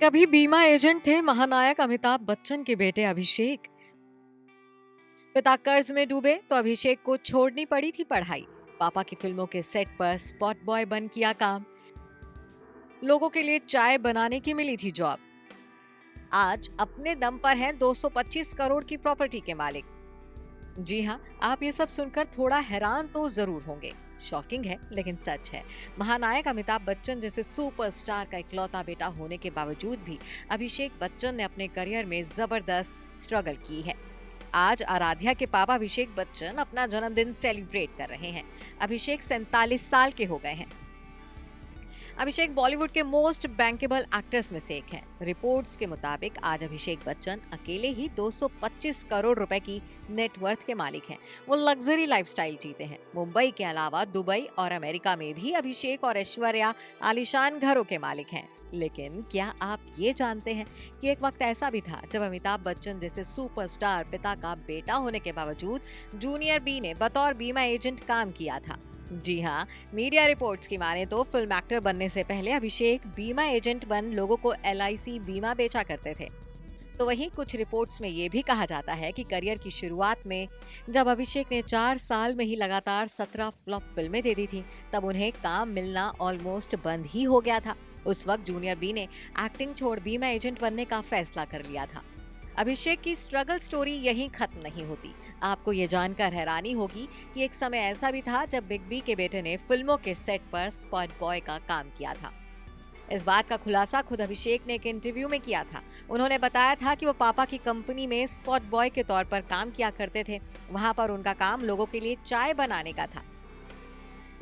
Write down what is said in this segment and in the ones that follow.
कभी बीमा एजेंट थे महानायक अमिताभ बच्चन के बेटे अभिषेक। पिता कर्ज में डूबे तो अभिषेक को छोड़नी पड़ी थी पढ़ाई। पापा की फिल्मों के सेट पर स्पॉट बॉय बन किया काम। लोगों के लिए चाय बनाने की मिली थी जॉब। आज अपने दम पर हैं 225 करोड़ की प्रॉपर्टी के मालिक। जी हाँ, आप ये सब सुनकर थोड़ा हैरान तो जरूर होंगे। शॉकिंग है लेकिन सच है। महानायक अमिताभ बच्चन जैसे सुपरस्टार का इकलौता बेटा होने के बावजूद भी अभिषेक बच्चन ने अपने करियर में जबरदस्त स्ट्रगल की है। आज आराध्या के पापा अभिषेक बच्चन अपना जन्मदिन सेलिब्रेट कर रहे हैं। अभिषेक 47 साल के हो गए हैं। अभिषेक बॉलीवुड के मोस्ट बैंकेबल एक्टर्स में से एक हैं। रिपोर्ट्स के मुताबिक आज अभिषेक बच्चन अकेले ही 225 करोड़ रुपए की नेटवर्थ के मालिक हैं। वो लग्जरी लाइफस्टाइल जीते हैं। मुंबई के अलावा दुबई और अमेरिका में भी अभिषेक और ऐश्वर्या आलीशान घरों के मालिक हैं। लेकिन क्या आप ये जानते हैं कि एक वक्त ऐसा भी था जब अमिताभ बच्चन जैसे सुपरस्टार पिता का बेटा होने के बावजूद जूनियर बी ने बतौर बीमा एजेंट काम किया था। जी हाँ, मीडिया रिपोर्ट्स की माने तो फिल्म एक्टर बनने से पहले अभिषेक बीमा एजेंट बन लोगों को एलआईसी बीमा बेचा करते थे। तो वहीं कुछ रिपोर्ट्स में ये भी कहा जाता है कि करियर की शुरुआत में जब अभिषेक ने 4 साल में ही लगातार 17 फ्लॉप फिल्में दे दी थी, तब उन्हें काम मिलना ऑलमोस्ट बंद ही हो गया था। उस वक्त जूनियर बी ने एक्टिंग छोड़ बीमा एजेंट बनने का फैसला कर लिया था। अभिषेक की स्ट्रगल स्टोरी यहीं खत्म नहीं होती। आपको ये जानकर हैरानी होगी कि एक समय ऐसा भी था जब बिग बी के बेटे ने फिल्मों के सेट पर स्पॉट बॉय का काम किया था। इस बात का खुलासा खुद अभिषेक ने एक इंटरव्यू में किया था। उन्होंने बताया था कि वो पापा की कंपनी में स्पॉट बॉय के तौर पर काम किया करते थे। वहां पर उनका काम लोगों के लिए चाय बनाने का था।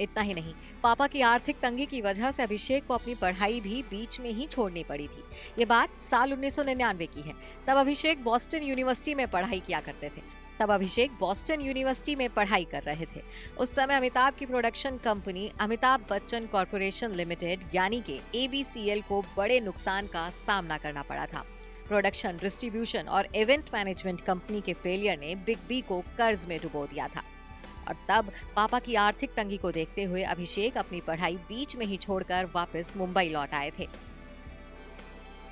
इतना ही नहीं, पापा की आर्थिक तंगी की वजह से अभिषेक को अपनी पढ़ाई भी बीच में ही छोड़नी पड़ी थी। ये बात साल 1999 की है। तब अभिषेक बॉस्टन यूनिवर्सिटी में पढ़ाई किया करते थे। तब अभिषेक बॉस्टन यूनिवर्सिटी में पढ़ाई कर रहे थे। उस समय अमिताभ की production company Amitabh Bachchan corporation limited यानी कि एबीसीएल को बड़े नुकसान का सामना करना पड़ा था। प्रोडक्शन, डिस्ट्रीब्यूशन और इवेंट मैनेजमेंट कंपनी के फेलियर ने बिग बी को कर्ज में डुबो दिया था। और तब पापा की आर्थिक तंगी को देखते हुए अभिषेक अपनी पढ़ाई बीच में ही छोड़कर वापस मुंबई लौट आए थे।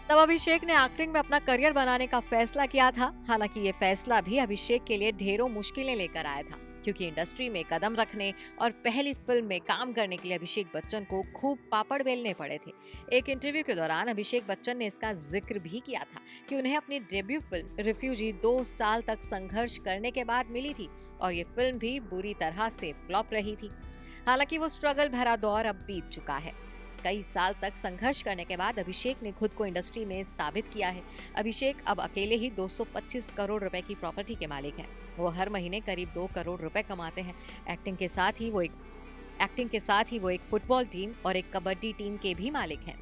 तब अभिषेक ने एक्टिंग में अपना करियर बनाने का फैसला किया था। हालांकि ये फैसला भी अभिषेक के लिए ढेरों मुश्किलें लेकर आया था, क्योंकि इंडस्ट्री में कदम रखने और पहली फिल्म में काम करने के लिए अभिषेक बच्चन को खूब पापड़ बेलने पड़े थे। एक इंटरव्यू के दौरान अभिषेक बच्चन ने इसका जिक्र भी किया था कि उन्हें अपनी डेब्यू फिल्म रिफ्यूजी 2 साल तक संघर्ष करने के बाद मिली थी और ये फिल्म भी बुरी तरह से फ्लॉप रही थी। हालांकि वो स्ट्रगल भरा दौर अब बीत चुका है। कई साल तक संघर्ष करने के बाद अभिषेक ने खुद को इंडस्ट्री में साबित किया है। अभिषेक अब अकेले ही 225 करोड़ रुपए की प्रॉपर्टी के मालिक हैं। वो हर महीने करीब 2 करोड़ रुपए कमाते हैं। एक्टिंग के साथ ही वो एक फुटबॉल टीम और एक कबड्डी टीम के भी मालिक हैं।